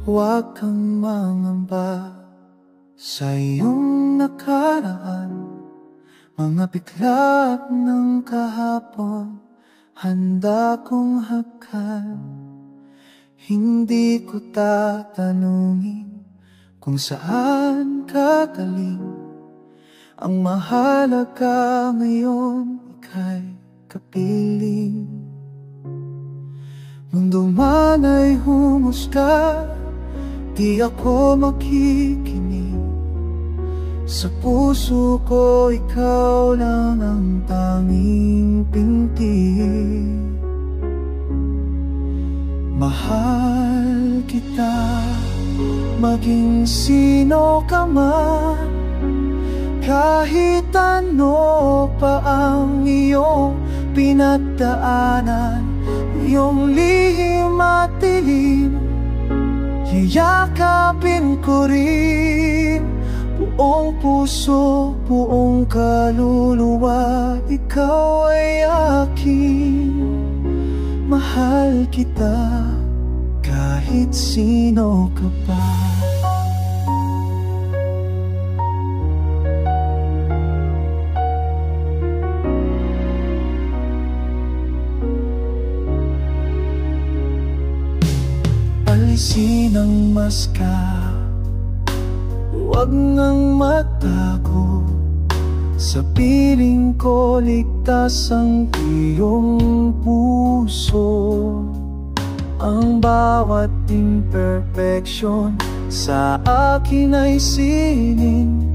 Huwag kang mangamba sa iyong nakaraan. Mga bigla ng kahapon handa kong hakan. Hindi ko tatanungin kung saan ka galing. Ang mahalaga ngayon ika'y kapiling. Mundo man ay humusga, di ako makikinig. Sa puso ko ikaw lang ang tanging pintig. Mahal kita, maging sino ka man. Kahit ano pa ang iyong pinagdaanan, iyong lihim at dilim, yayakapin ko rin. Buong puso, buong kaluluwa, ikaw ay akin. Mahal kita, kahit sino ka pa. Alisin ang maska, huwag ngang magtago. Sa piling ko ligtas ang iyong puso. Ang bawat imperfection sa akin ay sining.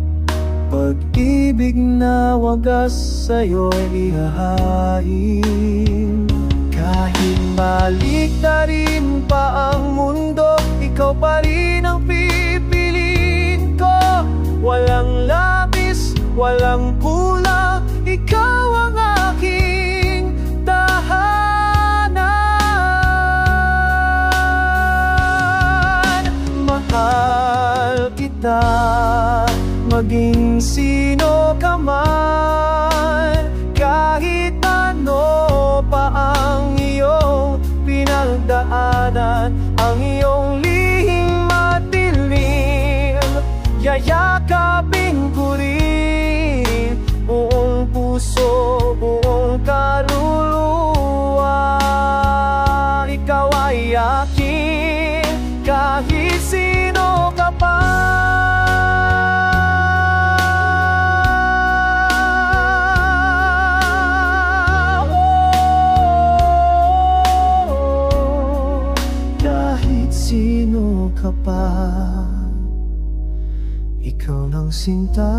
Pag-ibig na wagas sa'yo'y ihahain. Kahit baliktarin pa ang mundo, ikaw pa rin ang pipiliin ko. Walang labis, walang kulang, ikaw ang aking tahanan. Mahal kita, maging sino ka man. Kahit ano pa ang iyong pinagdaanan, ang iyong lihim at dilim, yayakapin ko rin. Buong puso, buong kaluluwa, ikaw ay akin, kahit sino ka pa. Sino ka pa? Ikaw lang sinta.